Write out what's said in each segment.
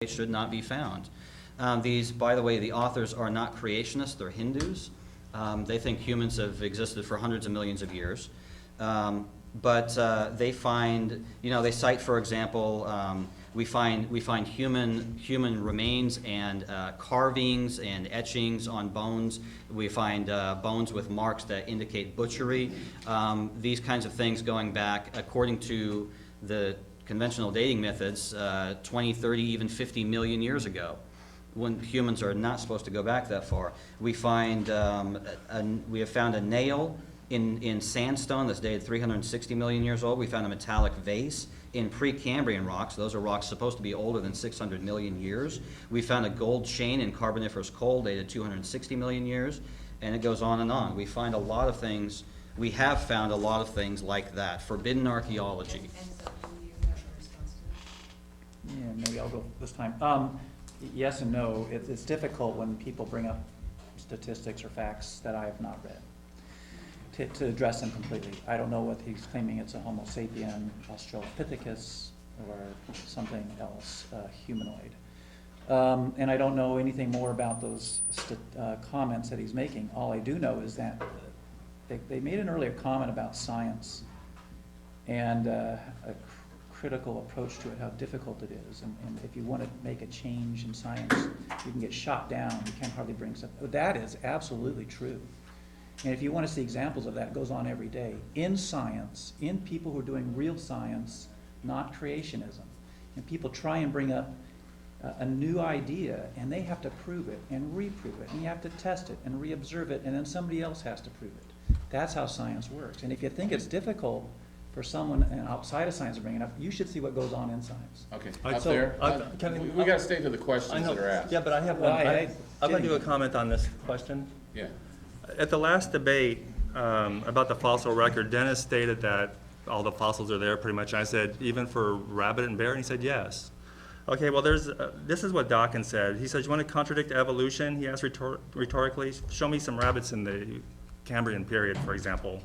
should not be found. These, by the way, the authors are not creationists, they're Hindus. They think humans have existed for hundreds of millions of years. But they find, they cite, for example, we find human remains and carvings and etchings on bones. We find bones with marks that indicate butchery. These kinds of things going back, according to the conventional dating methods, 20, 30, even 50 million years ago, when humans are not supposed to go back that far. We find we have found a nail in sandstone that's dated 360 million years old. We found a metallic vase in Precambrian rocks. Those are rocks supposed to be older than 600 million years. We found a gold chain in Carboniferous coal dated 260 million years, and it goes on and on. We find a lot of things. We have found a lot of things like that. Forbidden archaeology. Yeah, maybe I'll go this time. Yes and no. It's difficult when people bring up statistics or facts that I have not read to address them completely. I don't know what he's claiming. It's a Homo sapien, Australopithecus, or something else, humanoid. And I don't know anything more about those comments that he's making. All I do know is that they made an earlier comment about science and a critical approach to it, how difficult it is, and if you want to make a change in science, you can get shot down. You can't hardly bring stuff. That is absolutely true. And if you want to see examples of that, it goes on every day in science, in people who are doing real science, not creationism. And people try and bring up a new idea, and they have to prove it and reprove it, and you have to test it and reobserve it, and then somebody else has to prove it. That's how science works. And if you think it's difficult for someone outside of science to bring it up, you should see what goes on in science. Okay, we got to stay to the questions that are asked. Yeah, but I have one. I'd like to do a comment on this question. Yeah. At the last debate about the fossil record, Dennis stated that all the fossils are there pretty much. And I said, even for rabbit and bear? And he said, yes. Okay, well, this is what Dawkins said. He says, you want to contradict evolution? He asked rhetorically, show me some rabbits in the Cambrian period, for example.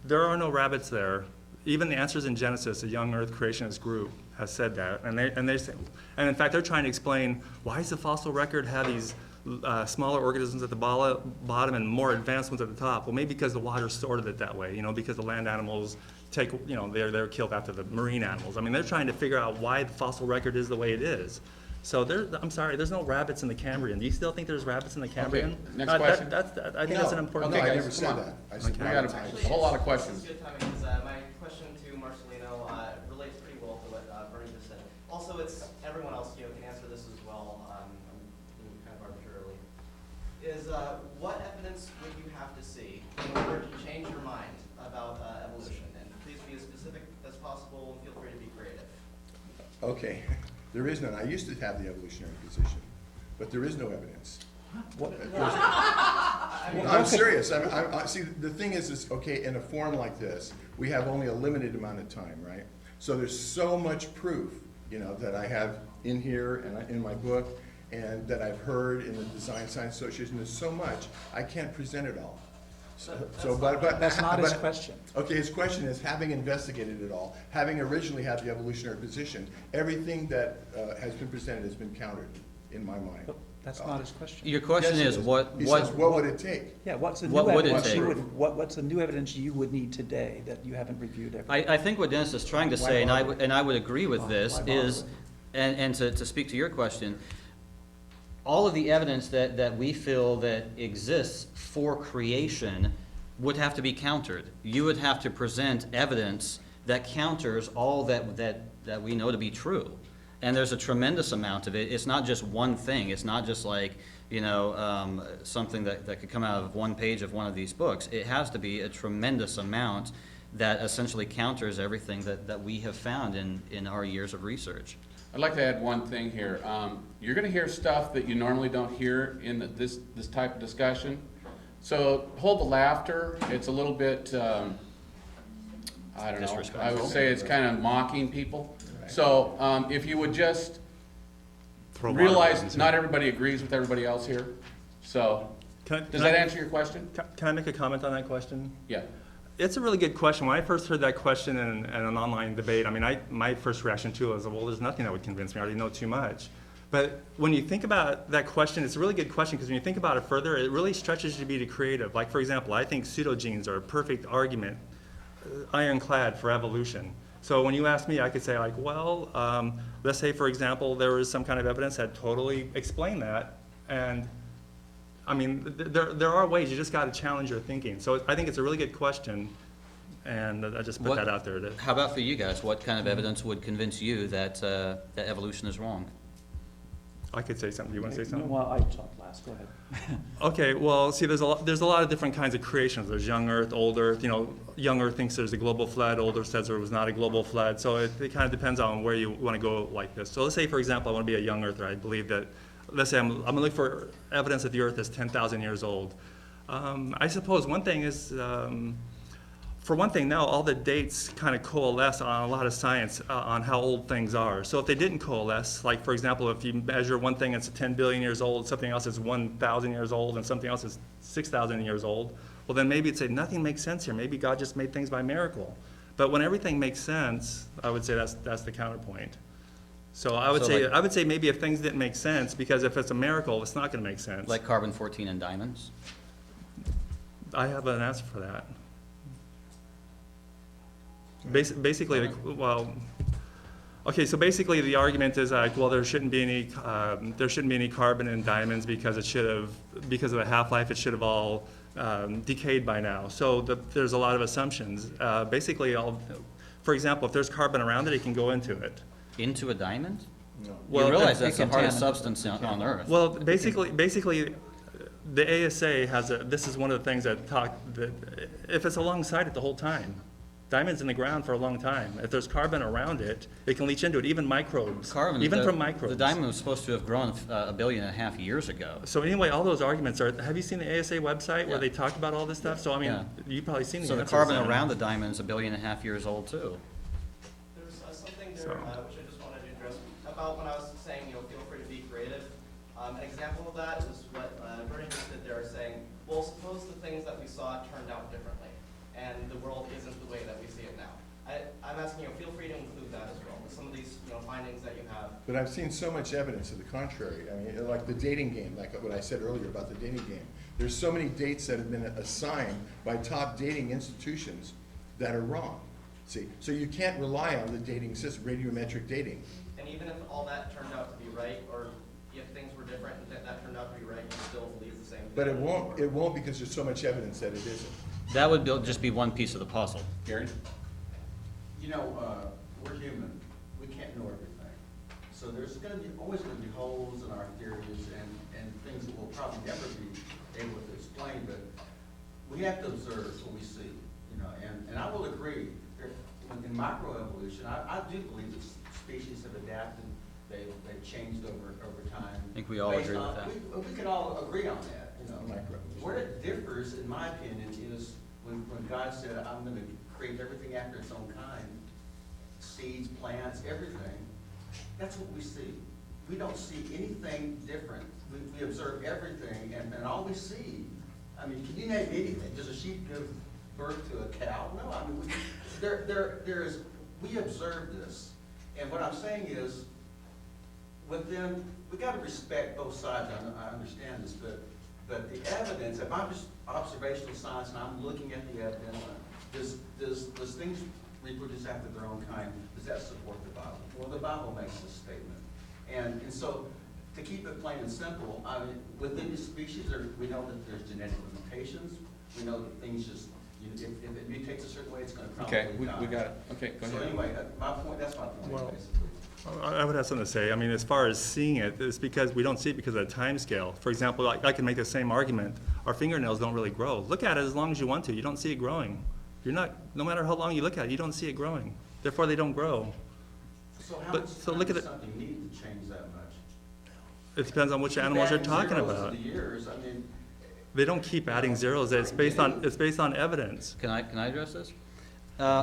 There are no rabbits there. Even the Answers in Genesis, a young Earth creationist group, has said that, and they say, and in fact they're trying to explain why does the fossil record have these smaller organisms at the bottom and more advanced ones at the top? Well, maybe because the water sorted it that way. Because the land animals take, they're killed after the marine animals. I mean, they're trying to figure out why the fossil record is the way it is. So I'm sorry, there's no rabbits in the Cambrian. Do you still think there's rabbits in the Cambrian? Okay, next question. I think that's an important Okay, thing. guys, I never said that. I said we got a whole lot of questions. Good timing, because my question to Marcelino relates pretty well to what Bernie just said. Also, it's everyone else can answer this as well, kind of arbitrarily. Is what evidence would you have to see in order to change your mind about evolution? And please be as specific as possible and feel free to be creative. Okay, there is none. I used to have the evolutionary position, but there is no evidence. I'm serious. See, the thing is, okay, in a forum like this, we have only a limited amount of time, right? So there's so much proof, that I have in here and in my book, and that I've heard in the Design Science Association. There's so much, I can't present it all. But That's not his question. Okay, his question is, having investigated it all, having originally had the evolutionary position, everything that has been presented has been countered in my mind. But that's not his question. Your question Yes, it is what He says, what would it take? Yeah, what's the What new would it evidence take? what's the new evidence you would need today that you haven't reviewed everything? I think what Dennis is trying to Why say, bother? and I would agree with this, Why bother is, and to speak to your question, all of the evidence that we feel that exists for creation would have to be countered. You would have to present evidence that counters all that we know to be true. And there's a tremendous amount of it. It's not just one thing. It's not just like, something that could come out of one page of one of these books. It has to be a tremendous amount that essentially counters everything that we have found in our years of research. I'd like to add one thing here. You're going to hear stuff that you normally don't hear in this type of discussion. So hold the laughter. It's a little bit, I don't know, I would say it's kind of mocking people. So if you would just realize not everybody agrees with everybody else here. So does that answer your question? Can I make a comment on that question? Yeah. It's a really good question. When I first heard that question in an online debate, I mean, my first reaction to it was, well, there's nothing that would convince me. I already know too much. But when you think about that question, it's a really good question, because when you think about it further, it really stretches you to be creative. Like, for example, I think pseudogenes are a perfect argument, ironclad for evolution. So when you ask me, I could say, like, well, let's say, for example, there was some kind of evidence that totally explained that. And I mean, there are ways. You just got to challenge your thinking. So I think it's a really good question, and I just put that out there. How about for you guys? What kind of evidence would convince you that, that evolution is wrong? I could say something. Do you want to say something? Well, I talked last, go ahead. Okay, well, see, there's a lot of different kinds of creations. There's young Earth, old Earth. You know, young Earth thinks there's a global flood. Old Earth says there was not a global flood. So it kind of depends on where you want to go like this. So let's say, for example, I want to be a young Earther. I believe that, let's say I'm going to look for evidence that the Earth is 10,000 years old. I suppose one thing is, for one thing, now all the dates kind of coalesce on a lot of science on how old things are. So if they didn't coalesce, like for example, if you measure one thing that's 10 billion years old, something else is 1,000 years old, and something else is 6,000 years old, well then maybe it'd say nothing makes sense here. Maybe God just made things by miracle. But when everything makes sense, I would say that's the counterpoint. So I would say maybe if things didn't make sense, because if it's a miracle, it's not going to make sense. Like carbon-14 and diamonds? I have an answer for that. Basically, well, okay. So basically, the argument is like, well, there shouldn't be any carbon in diamonds because of the half-life, it should have all decayed by now. So there's a lot of assumptions. Basically, for example, if there's carbon around it, it can go into it. Into a diamond? No. Well, you realize it that's the can hardest tan- substance on Earth. Well, basically, the ASA has this is one of the things that if it's alongside it the whole time. Diamond's in the ground for a long time. If there's carbon around it, it can leach into it, even microbes. Carbon, from microbes. The diamond was supposed to have grown 1.5 billion years ago. So anyway, all those arguments are, have you seen the ASA website where they talked about all this stuff? So I mean, Yeah. you've probably seen the So the answers carbon there. around the diamond is 1.5 billion years old too. There's something there, So- which I just wanted to address about when I was saying, feel free to be creative. An example of that is what Bernie just did there, saying, well, suppose the things that we saw turned out differently, and the world isn't the way that we see it now. I'm asking feel free to include that as well, with some of these, findings that you have. But I've seen so much evidence to the contrary. I mean, like the dating game, like what I said earlier about the dating game. There's so many dates that have been assigned by top dating institutions that are wrong. See, so you can't rely on the dating system, radiometric dating. And even if all that turned out to be right, or if things were different and that turned out to be right, you still believe the same thing. But it won't because there's so much evidence that it isn't. That would just be one piece of the puzzle. Gary? You know, we're human. We can't know everything. So there's always going to be holes in our theories and things that we'll probably never be able to explain. But we have to observe what we see. And I will agree. In microevolution, I do believe that species have adapted. They've changed over time. I think we all agree with that. We can all agree on that. Microevolution. Where it differs, in my opinion, is when God said, "I'm going to create everything after its own kind." Seeds, plants, everything. That's what we see. We don't see anything different. We observe everything, and all we see. I mean, can you name anything? Does a sheep give birth to a cow? No. I mean, we observe this, and what I'm saying is, within we got to respect both sides. I understand this, but the evidence. If I'm just observational science and I'm looking at the evidence, does things reproduce after their own kind? Does that support the Bible? Well, the Bible makes this statement, and so to keep it plain and simple, I mean, within the species, we know that there's genetic limitations. We know that things just if it mutates a certain way, it's going to probably Okay, we die. got it. Okay, go So ahead. anyway, my point. That's my point, Well, basically. I would have something to say. I mean, as far as seeing it, it's because we don't see it because of the time scale. For example, I can make the same argument. Our fingernails don't really grow. Look at it as long as you want to. You don't see it growing. No matter how long you look at it, you don't see it growing. Therefore, they don't grow. So how But- much so time look at does it- something need to change that much? It depends on which Keep animals you're adding talking zeros about. to the years. I mean, They don't keep adding zeros. It's based on evidence. Can I address this?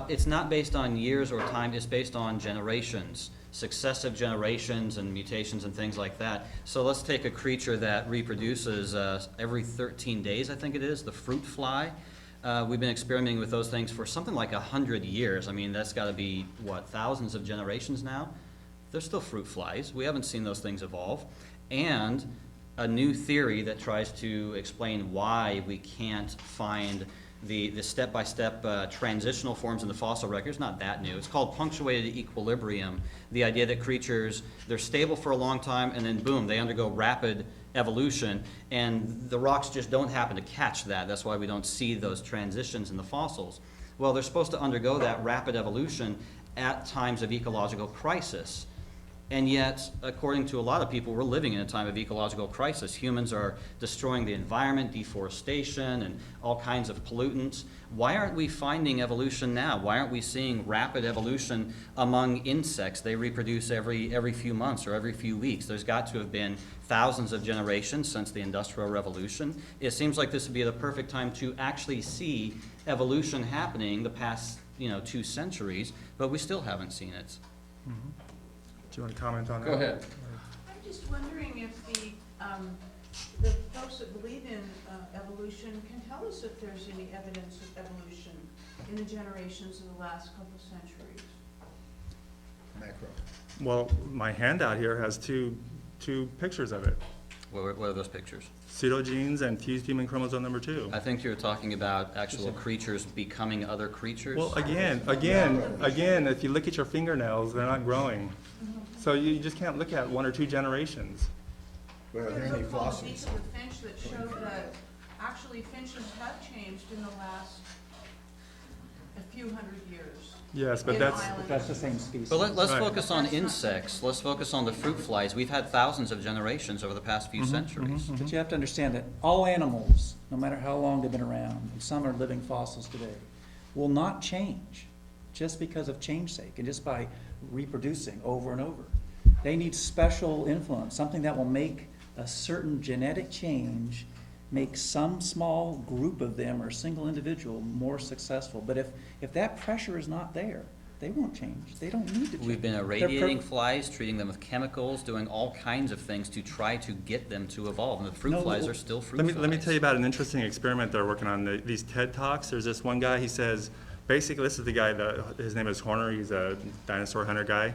It's not based on years or time, it's based on generations, successive generations and mutations and things like that. So let's take a creature that reproduces every 13 days, I think it is, the fruit fly. We've been experimenting with those things for something like 100 years. I mean, that's got to be, what, thousands of generations now? They're still fruit flies. We haven't seen those things evolve. And a new theory that tries to explain why we can't find the step-by-step transitional forms in the fossil record is not that new. It's called punctuated equilibrium. The idea that creatures, they're stable for a long time and then boom, they undergo rapid evolution, and the rocks just don't happen to catch that. That's why we don't see those transitions in the fossils. Well, they're supposed to undergo that rapid evolution at times of ecological crisis. And yet, according to a lot of people, we're living in a time of ecological crisis. Humans are destroying the environment, deforestation, and all kinds of pollutants. Why aren't we finding evolution now? Why aren't we seeing rapid evolution among insects? They reproduce every few months or every few weeks. There's got to have been thousands of generations since the Industrial Revolution. It seems like this would be the perfect time to actually see evolution happening the past, 2 centuries, but we still haven't seen it. Mm-hmm. Do you want to comment on that? Go ahead. I'm just wondering if the folks that believe in evolution can tell us if there's any evidence of evolution in the generations of the last couple centuries. Macro. Well, my handout here has two pictures of it. What are those pictures? Pseudogenes and fused human chromosome number 2. I think you're talking about actual creatures becoming other creatures. Well, again, if you look at your fingernails, they're not growing. So you just can't look at 1 or 2 generations. Well, are there There's any a called fossils? Beaks of the Finch that showed that actually finches have changed in the last a few hundred years. Yes, but in that's, islands. That's the same species. But let's Right. focus on insects. Let's focus on the fruit flies. We've had thousands of generations over the past few centuries. But you have to understand that all animals, no matter how long they've been around, and some are living fossils today, will not change just because of change's sake and just by reproducing over and over. They need special influence, something that will make a certain genetic change, make some small group of them or single individual more successful. But if that pressure is not there, they won't change. They don't need to change. We've been They're irradiating perfect. flies, treating them with chemicals, doing all kinds of things to try to get them to evolve. And the fruit No, flies are still fruit let me flies. tell you about an interesting experiment they're working on. These TED Talks, there's this one guy, he says, basically, this is the guy, his name is Horner, he's a dinosaur hunter guy.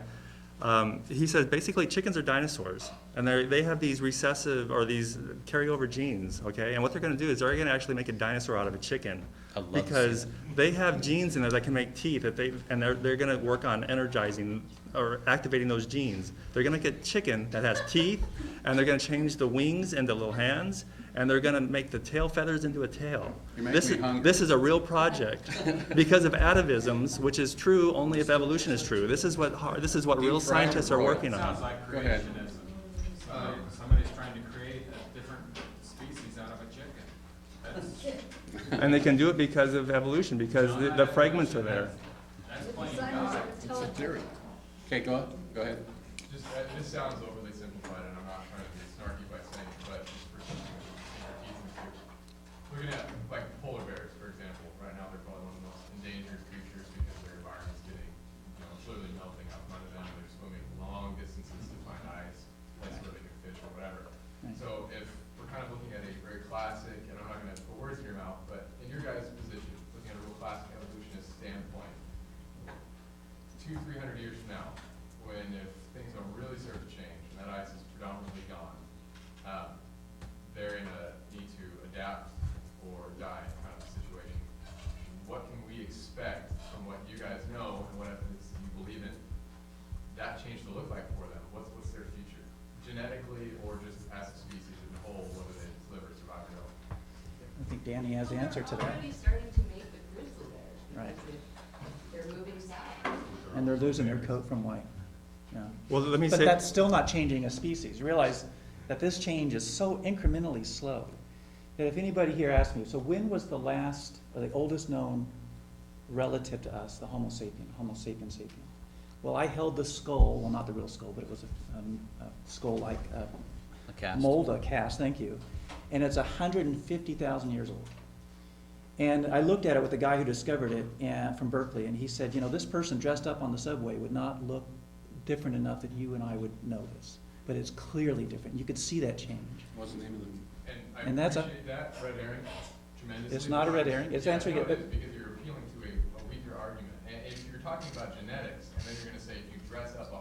He says basically chickens are dinosaurs, and they have these recessive or these carryover genes, okay? And what they're going to do is they're going to actually make a dinosaur out of a chicken, I'd love to see because that. they have genes in there that can make teeth. And they're going to work on energizing or activating those genes. They're going to make a chicken that has teeth, and they're going to change the wings into little hands, and they're going to make the tail feathers into a tail. You make me hungry. This is a real project because of atavisms, which is true only if evolution is true. This is what real Deep fried scientists are broiled. working Sounds on. like Go ahead. creationism. Somebody's trying to create a different species out of a chicken. That's, And they can do it because of evolution, because the fragments are there. that's playing God. It's a theory. Okay, go ahead. Just, this sounds overly simplified, and I'm not trying to be snarky by saying it, but just for some of your teeth and here. Looking at, like, polar bears, for example, right now they're probably one of the most endangered creatures because their environment's getting, clearly melting out from under them, and they're swimming long distances to find ice, places where they can fish or whatever. Right. So if we're kind of looking at a very classic, and I'm not gonna put words in your mouth, but in your guys' position, looking at a real classic evolutionist standpoint, 200-300 years from now, when if things don't really start to change and that ice is predominantly gone, they're in a need to adapt or die kind of situation. What can we expect from what you guys know and what evidence you believe in that change to look like for them? What's their future, genetically or just as a species in the whole, whether they live or survive or don't? I think Danny has the answer to They're that. already starting to make the grizzly bears. Right. They're moving south. And they're losing their coat from white. Yeah. Well, let me But say, that's still not changing a species. Realize that this change is so incrementally slow that if anybody here asks me, so when was the last or the oldest known relative to us, the Homo sapien? Well, I held the skull, well, not the real skull, but it was a skull-like A cast. mold, a cast, thank you. And it's 150,000 years old. And I looked at it with the guy who discovered it from Berkeley, and he said, this person dressed up on the subway would not look different enough that you and I would notice. But it's clearly different. You could see that change. What's the name of them? And I And that's a- appreciate that, red herring. tremendously. It's not a red herring. It's answering Yeah, it, no, but- because you're appealing to a weaker argument. And if you're talking about genetics, and then you're gonna say if you dress up a